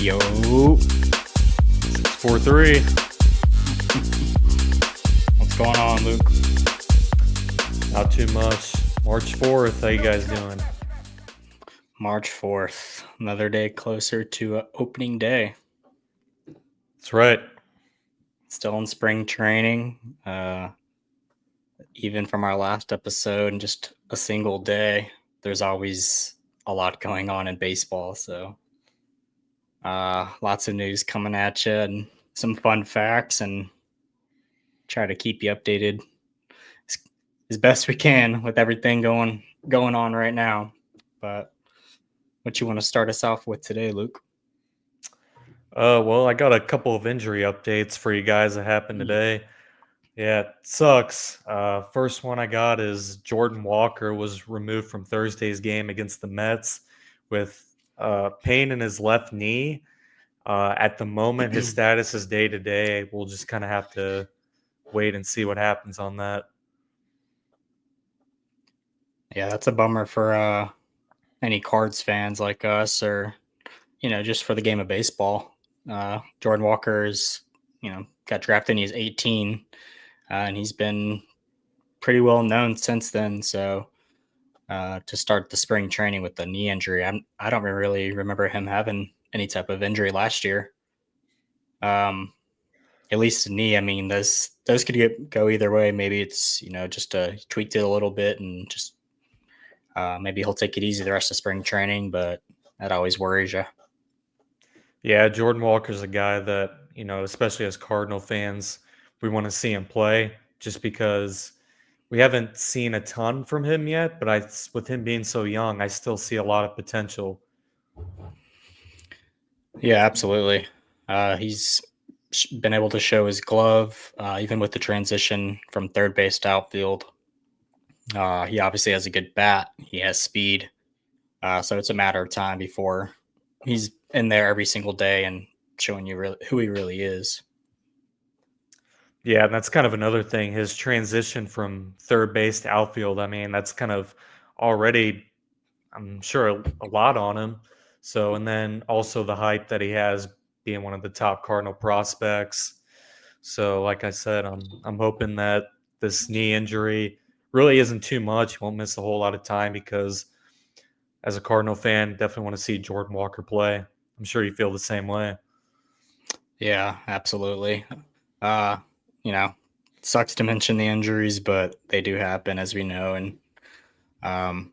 Yo, 643. what's going on, Luke? Not too much. March 4th. How you guys doing? March 4th, another day closer to opening day. That's right. Still in spring training. Even from our last episode, in just a single day, there's always a lot going on in baseball. So, lots of news coming at you and some fun facts, and try to keep you updated as best we can with everything going on right now. But what you want to start us off with today, Luke? Well, I got a couple of injury updates for you guys that happened today. Yeah, it sucks. First one I got is Jordan Walker was removed from Thursday's game against the Mets with pain in his left knee. At the moment, his status is day to day. We'll just kind of have to wait and see what happens on that. Yeah, that's a bummer for any Cards fans like us, or just for the game of baseball. Jordan Walker's, got drafted when he's 18, and he's been pretty well known since then. So to start the spring training with the knee injury, I don't really remember him having any type of injury last year. At least the knee. I mean, those could go either way. Maybe it's just tweaked it a little bit and just maybe he'll take it easy the rest of spring training, but that always worries you. Yeah, Jordan Walker's a guy that, especially as Cardinal fans, we want to see him play just because we haven't seen a ton from him yet, but with him being so young, I still see a lot of potential. Yeah, absolutely. He's been able to show his glove, even with the transition from third base to outfield. He obviously has a good bat. He has speed. So it's a matter of time before he's in there every single day and showing you who he really is. Yeah, and that's kind of another thing. His transition from third base to outfield, I mean, that's kind of already, I'm sure, a lot on him. So, and then also the hype that he has being one of the top Cardinal prospects. So, like I said, I'm hoping that this knee injury really isn't too much. He won't miss a whole lot of time because, as a Cardinal fan, definitely want to see Jordan Walker play. I'm sure you feel the same way. Yeah, absolutely. Uh, you know, sucks to mention the injuries, but they do happen, as we know. And um,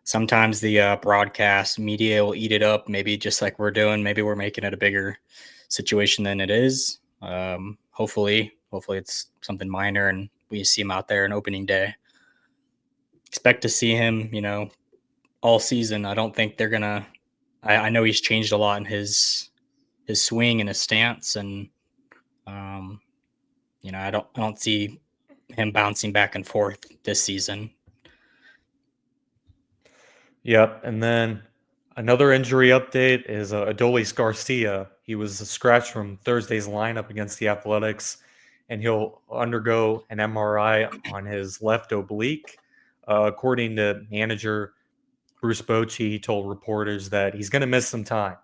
sometimes the broadcast media will eat it up, maybe just like we're doing. Maybe we're making it a bigger situation than it is. Hopefully it's something minor and we see him out there on opening day. Expect to see him, all season. I don't think they're gonna. I know he's changed a lot in his swing and his stance, and um, I don't see him bouncing back and forth this season. Yep. And then another injury update is Adolis Garcia. He was scratched from Thursday's lineup against the Athletics, and he'll undergo an MRI on his left oblique. According to manager Bruce Bochy, he told reporters that he's going to miss some time.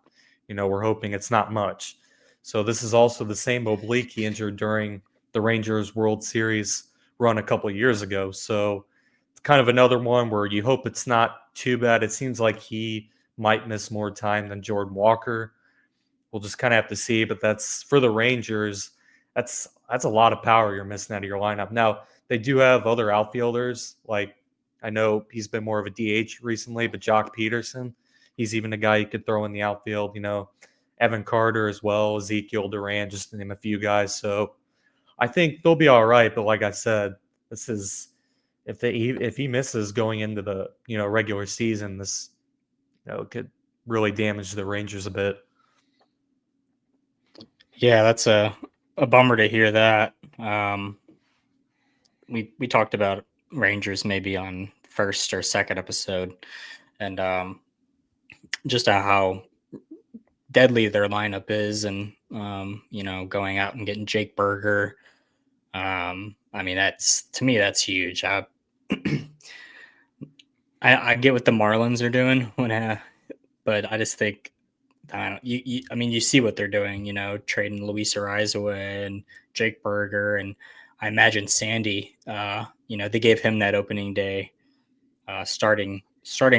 We're hoping it's not much. So this is also the same oblique he injured during the Rangers World Series run a couple of years ago. So it's kind of another one where you hope it's not too bad. It seems like he might miss more time than Jordan Walker. We'll just kind of have to see. But that's for the Rangers. That's a lot of power you're missing out of your lineup. Now they do have other outfielders. Like I know he's been more of a DH recently, but Jock Peterson, he's even a guy you could throw in the outfield. Evan Carter as well, Ezekiel Duran, just to name a few guys. So I think they'll be all right. But like I said, this is if he misses going into the regular season, this could really damage the Rangers a bit. Yeah, that's a bummer to hear that. We talked about Rangers maybe on first or second episode, and just how deadly their lineup is, and going out and getting Jake Berger. I mean, that's to me that's huge. I get what the Marlins are doing but I just think I don't. I mean, you see what they're doing. Trading Luis Ariz away and Jake Berger, and I imagine Sandy. They gave him that opening day starting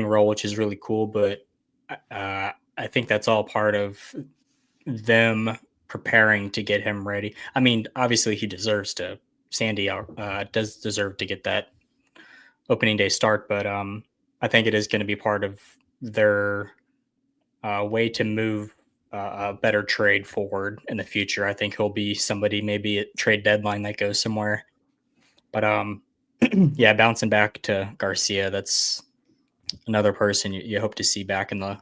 role, which is really cool. But I think that's all part of them preparing to get him ready. I mean, obviously he deserves to. Sandy does deserve to get that opening day start, but I think it is going to be part of their way to move a better trade forward in the future. I think he'll be somebody maybe at trade deadline that goes somewhere. But yeah, bouncing back to Garcia, that's another person you hope to see back in the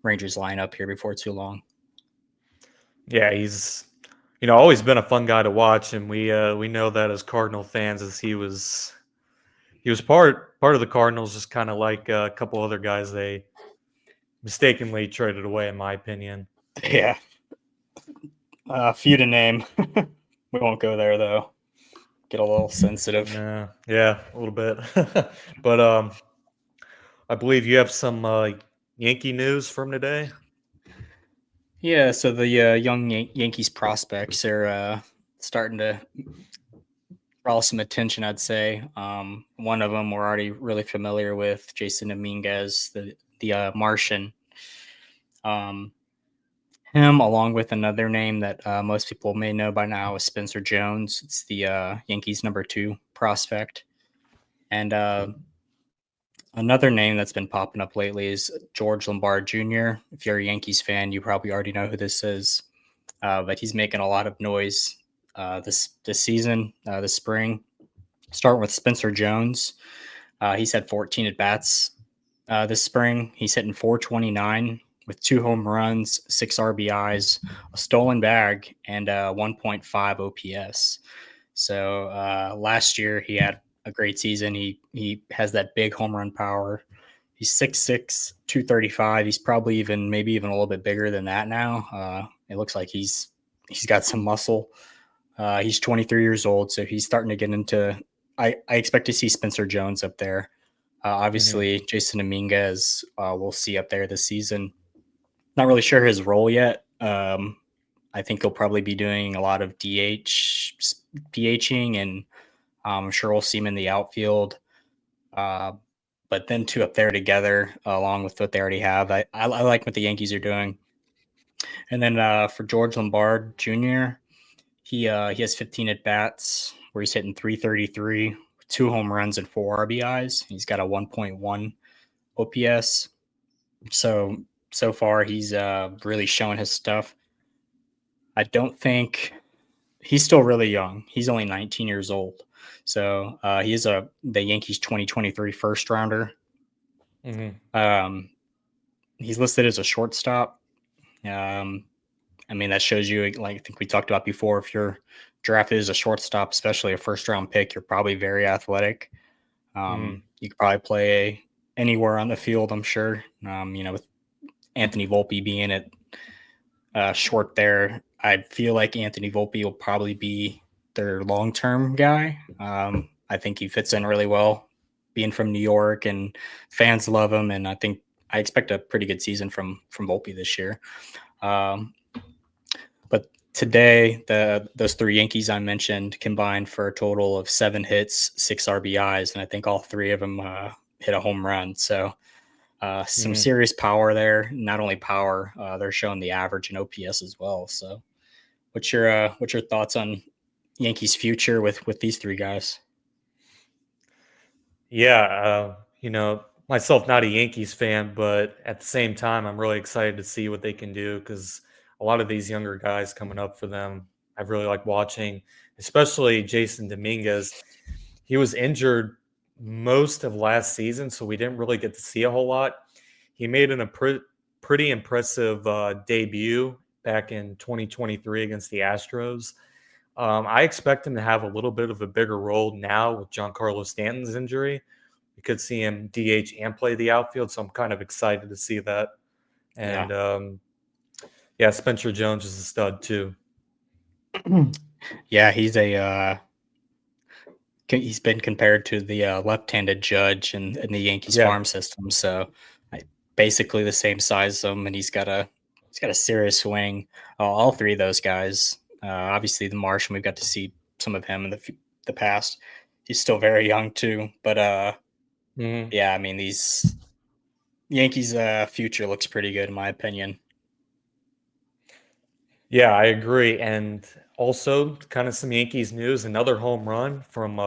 Rangers lineup here before too long. Yeah, he's always been a fun guy to watch, and we know that as Cardinal fans, as he was part of the Cardinals, just kind of like a couple other guys they mistakenly traded away, in my opinion. Yeah, few to name. We won't go there though. Get a little sensitive. Yeah, a little bit. But I believe you have some Yankee news from today. Yeah, so the young Yankees prospects are starting to draw some attention, I'd say. One of them we're already really familiar with, Jason Dominguez, the Martian. Um, him, along with another name that most people may know by now, is Spencer Jones. It's the Yankees' number 2 prospect. And another name that's been popping up lately is George Lombard Jr. If you're a Yankees fan, you probably already know who this is. But he's making a lot of noise this season, this spring. Starting with Spencer Jones, he's had 14 at bats this spring. He's hitting 429 with 2 home runs, 6 RBIs, a stolen bag, and 1.5 OPS. So last year he had a great season. He has that big home run power. He's 6'6", 235. He's probably maybe even a little bit bigger than that now. It looks like he's got some muscle. He's 23 years old, so he's starting to get into. I expect to see Spencer Jones up there. Hmm. Obviously, Jason Dominguez we'll see up there this season. Not really sure his role yet. I think he'll probably be doing a lot of DHing, and I'm sure we'll see him in the outfield. Uh, but then 2 up there together, along with what they already have, I like what the Yankees are doing. And then for George Lombard Jr., he has 15 at bats where he's hitting 333, 2 home runs and 4 RBIs. He's got a 1.1 OPS. So far he's really showing his stuff. I don't think he's still really young. He's only 19 years old. So he is the Yankees 2023 first rounder. Hmm. Um, he's listed as a shortstop. Um, I mean, that shows you, like I think we talked about before, if you're drafted as a shortstop, especially a first round pick, you're probably very athletic. Hmm. You could probably play anywhere on the field, I'm sure. With Anthony Volpe being at short there, I feel like Anthony Volpe will probably be their long term guy. I think he fits in really well, being from New York, and fans love him. And I expect a pretty good season from Volpe this year. Um, but today, those 3 Yankees I mentioned combined for a total of 7 hits, 6 RBIs, and I think all 3 of them hit a home run. So some Hmm. serious power there. Not only power, they're showing the average and OPS as well. So, what's your thoughts on Yankees' future with these 3 guys? Yeah, myself not a Yankees fan, but at the same time, I'm really excited to see what they can do because a lot of these younger guys coming up for them, I've really like watching, especially Jason Dominguez. He was injured most of last season, so we didn't really get to see a whole lot. He made pretty impressive debut back in 2023 against the Astros. I expect him to have a little bit of a bigger role now with Giancarlo Stanton's injury. We could see him DH and play the outfield, so I'm kind of excited to see that. Yeah, And yeah, Spencer Jones is a stud too. yeah, he's been compared to the left-handed Judge in the Yankees Yeah. farm system. So, basically the same size as him, and he's got a He's got a serious swing. All three of those guys. Obviously, the Martian, we've got to see some of him in the past. He's still very young too, but Mhm. yeah, I mean these Yankees' future looks pretty good in my opinion. Yeah, I agree. And also, kind of some Yankees news. Another home run from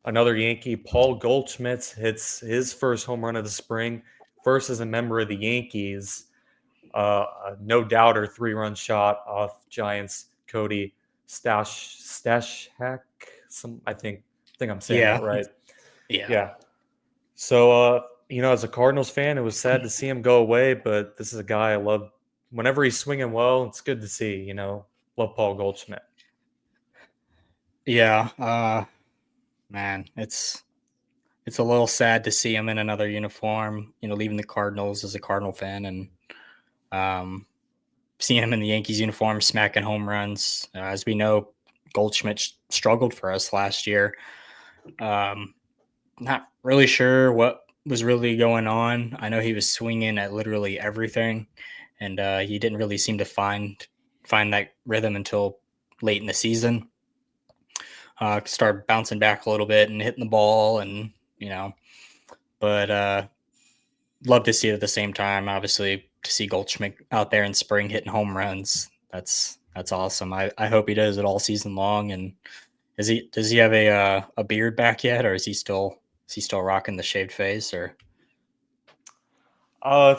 another Yankee. Paul Goldschmidt hits his first home run of the spring, first as a member of the Yankees. A no doubter 3-run shot off Giants Cody Stashak. I think I'm saying that Yeah, right. yeah, Yeah. So as a Cardinals fan, it was sad to see him go away, but this is a guy I love. Whenever he's swinging well, it's good to see. Love Paul Goldschmidt. yeah. Man, it's a little sad to see him in another uniform. Leaving the Cardinals as a Cardinal fan, and um, seeing him in the Yankees uniform smacking home runs. As we know, Goldschmidt struggled for us last year. Um, Not really sure what was really going on. I know he was swinging at literally everything, and he didn't really seem to find that rhythm until late in the season. Started bouncing back a little bit and hitting the ball, and you know, but love to see it at the same time. Obviously, to see Goldschmidt out there in spring hitting home runs, that's awesome. I hope he does it all season long. And does he have a beard back yet, or is he still rocking the shaved face? Or I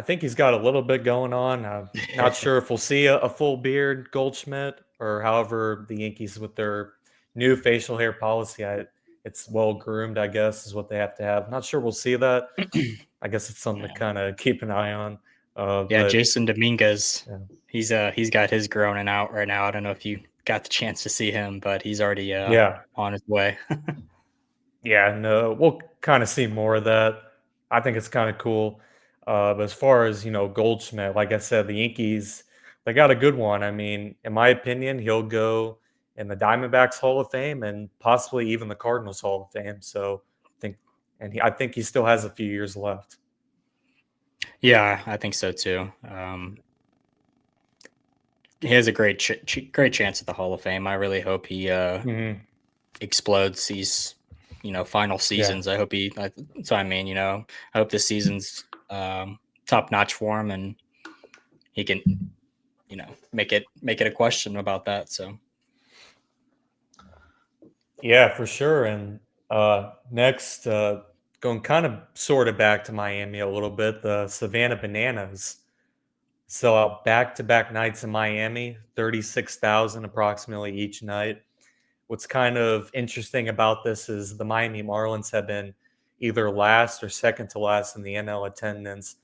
think he's got a little bit going on. I'm not sure if we'll see a full beard Goldschmidt or however the Yankees with their new facial hair policy. It's well groomed, I guess, is what they have to have. Not sure we'll see that. I guess it's something to yeah, kind of keep an eye on. yeah, But Jason Dominguez, yeah. he's got his growing out right now. I don't know if you got the chance to see him, but he's already Yeah. on his way. Yeah, no, we'll kind of see more of that. I think it's kind of cool. But as far as Goldschmidt, like I said, the Yankees they got a good one. I mean, in my opinion, he'll go in the Diamondbacks Hall of Fame and possibly even the Cardinals Hall of Fame. So I think he still has a few years left. Yeah, I think so too. He has a great chance at the Hall of Fame. I really hope he Hmm. explodes these final Yeah, seasons. I hope he. That's what I mean. I hope this season's top notch for him, and he can make it a question about that. So yeah, for sure. And next, going kind of sort of back to Miami a little bit, the Savannah Bananas sell out back-to-back nights in Miami, 36,000 approximately each night. What's kind of interesting about this is the Miami Marlins have been either last or second to last in the NL attendance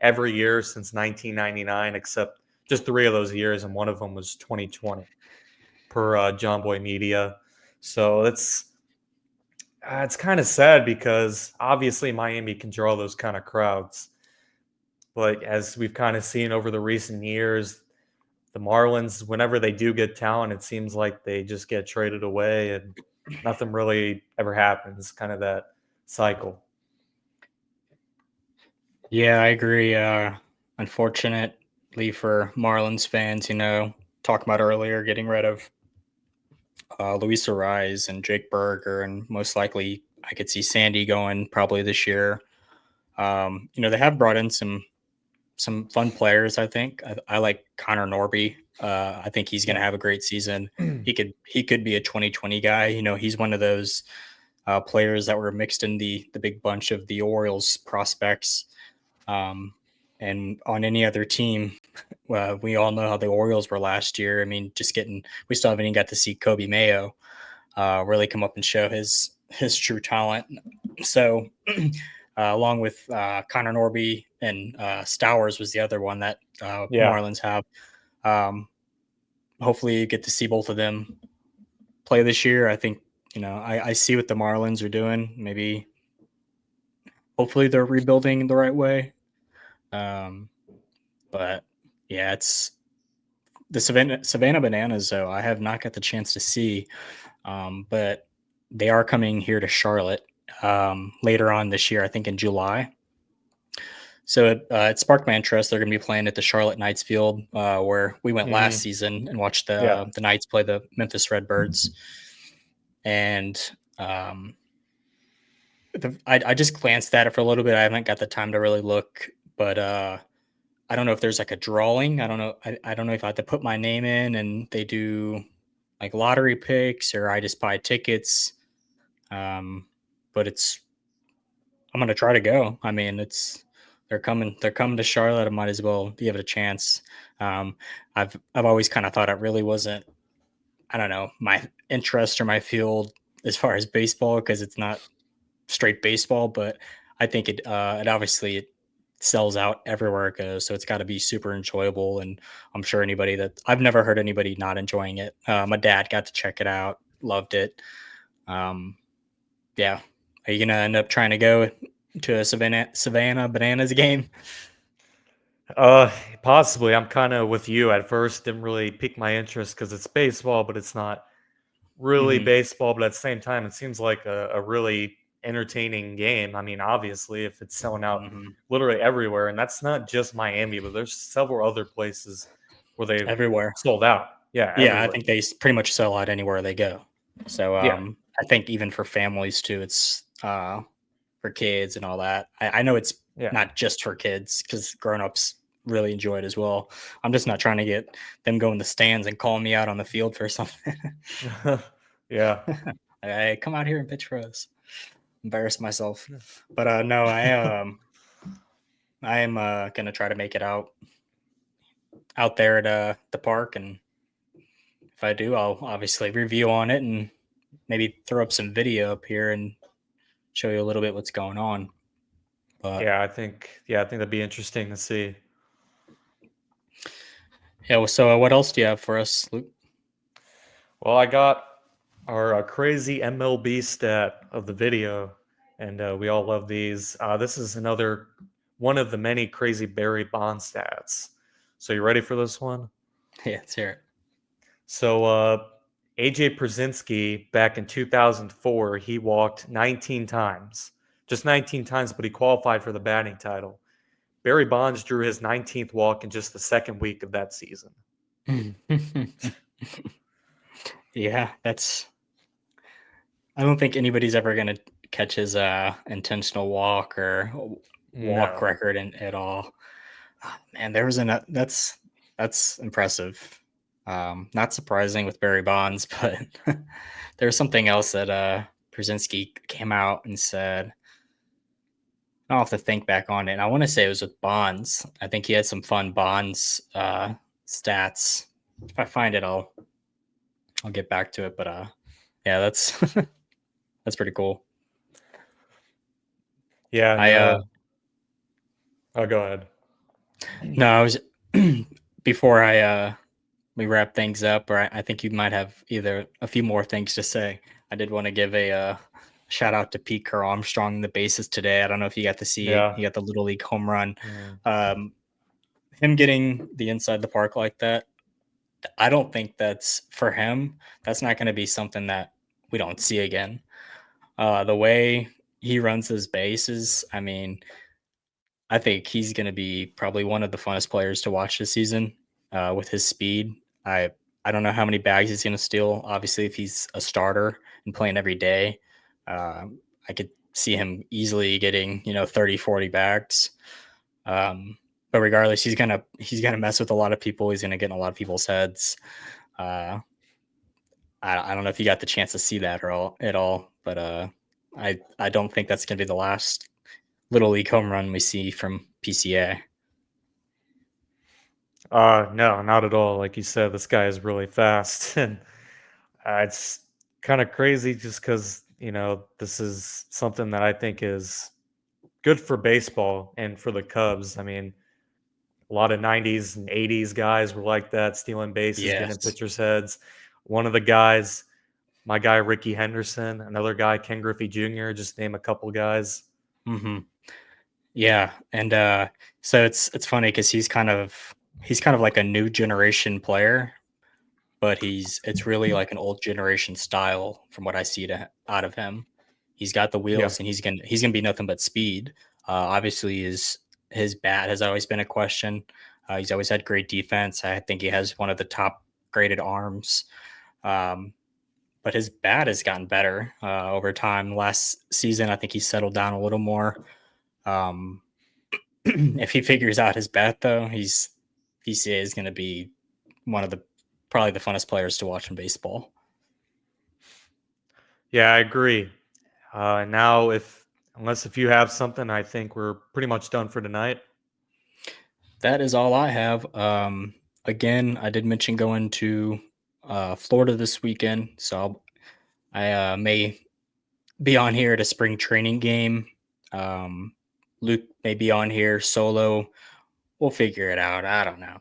every year since 1999, except just 3 of those years, and one of them was 2020 per John Boy Media. So it's kind of sad because obviously Miami can draw those kind of crowds, but as we've kind of seen over the recent years, the Marlins, whenever they do get talent, it seems like they just get traded away and nothing really ever happens. Kind of that cycle. yeah, I agree. Unfortunately for Marlins fans, talking about earlier, getting rid of Luis Rise and Jake Berger, and most likely I could see Sandy going probably this year. They have brought in some fun players. I think I like Connor Norby. I think he's going to Yeah. have a great season. He could be a 2020 guy. He's one of those players that were mixed in the big bunch of the Orioles prospects. Um, and on any other team, we all know how the Orioles were last year. I mean, we still haven't even got to see Kobe Mayo really come up and show his true talent. So, along with Connor Norby and Stowers was the other one that Yeah. Marlins have. Um, Hopefully, you get to see both of them play this year. I think I see what the Marlins are doing. Maybe hopefully they're rebuilding the right way. Um, but yeah, it's the Savannah Bananas. Though I have not got the chance to see, but they are coming here to Charlotte later on this year. I think in July. So it sparked my interest. They're going to be playing at the Charlotte Knights field, where we went last Hmm. season and watched Yeah. the Knights play the Memphis Redbirds. And um, I just glanced at it for a little bit. I haven't got the time to really look, but I don't know if there's like a drawing. I don't know. I don't know if I have to put my name in and they do like lottery picks or I just buy tickets. Um, but I'm gonna try to go. I mean, they're coming to Charlotte. I might as well give it a chance. Um, I've always kind of thought it really wasn't, I don't know, my interest or my field as far as baseball, because it's not straight baseball, but I think it obviously it sells out everywhere it goes, so it's got to be super enjoyable. And I'm sure anybody that I've never heard anybody not enjoying it. My dad got to check it out, loved it. Um, yeah, are you gonna end up trying to go to a Savannah Bananas game? Uh, Possibly. I'm kind of with you at first. Didn't really pique my interest because it's baseball, but it's not really Hmm. baseball. But at the same time, it seems like a really entertaining game. I mean, obviously, if it's selling out Hmm. literally everywhere, and that's not just Miami, but there's several other places where they've Everywhere. sold out. Yeah, Yeah, I everywhere. think they pretty much sell out anywhere they go. So Yeah, I think even for families too, it's for kids and all that. I know it's yeah, not just for kids because grown-ups really enjoy it as well. I'm just not trying to get them going the stands and calling me out on the field for something. yeah. Hey, come out here and pitch for us. Embarrass myself. But no, I am gonna try to make it out there at the park, and if I do, I'll obviously review on it and maybe throw up some video up here and show you a little bit what's going on. But I think that'd be interesting to see. yeah, well, so what else do you have for us, Luke? Well, I got our crazy MLB stat of the video, and we all love these. This is another one of the many crazy Barry Bonds stats. So you ready for this one? Yeah, let's hear it. So AJ Przinsky back in 2004, he walked 19 times, just 19 times, but he qualified for the batting title. Barry Bonds drew his 19th walk in just the second week of that season. Yeah, that's. I don't think anybody's ever gonna catch his intentional walk or walk No. record at all. Ah, man, there was that's impressive. Not surprising with Barry Bonds, but there was something else that Brzezinski came out and said. I'll have to think back on it. I want to say it was with Bonds. I think he had some fun Bonds stats. If I find it, I'll get back to it. But yeah, that's that's pretty cool. Yeah, I no. Oh, go ahead. no, I was before I we wrap things up, or I think you might have either a few more things to say. I did want to give a shout out to Pete Kerr Armstrong, the bases today. I don't know if you got to see it. Yeah. He got the little league home run. Mm. Um, him getting the inside the park like that, I don't think that's for him. That's not going to be something that we don't see again. The way he runs his bases, I mean, I think he's going to be probably one of the funnest players to watch this season with his speed. I I don't know how many bags he's going to steal. Obviously, if he's a starter and playing every day, uh, I could see him easily getting 30, 40 bags. But regardless, he's gonna mess with a lot of people. He's gonna get in a lot of people's heads. Uh, I don't know if you got the chance to see that or all at all, but I don't think that's gonna be the last little league home run we see from PCA. No, not at all. Like you said, this guy is really fast, and it's kind of crazy just because this is something that I think is good for baseball and for the Cubs. I mean, a lot of '90s and '80s guys were like that, stealing bases, getting in Yes. pitchers' heads. One of the guys, my guy Ricky Henderson, another guy Ken Griffey Jr. Just name a couple guys. Hmm. Yeah, and so it's funny because he's kind of like a new generation player, but it's really like an old generation style from what I see out of him. He's got the Yeah, wheels, and he's gonna be nothing but speed. Obviously, his bat has always been a question. He's always had great defense. I think he has one of the top graded arms. Um, but his bat has gotten better over time. Last season, I think he settled down a little more. Um, if he figures out his bat, though, he is going to be one of the probably the funnest players to watch in baseball. Yeah, I agree. Now, if you have something, I think we're pretty much done for tonight. That is all I have. Again, I did mention going to Florida this weekend, so I may be on here at a spring training game. Luke may be on here solo. We'll figure it out. I don't know.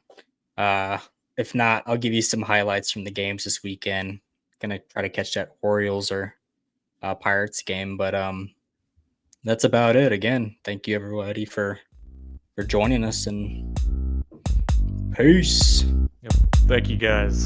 Uh, if not, I'll give you some highlights from the games this weekend. Gonna try to catch that Orioles or Pirates game, but that's about it. Again, thank you everybody for joining us, and peace. Yep. Thank you guys.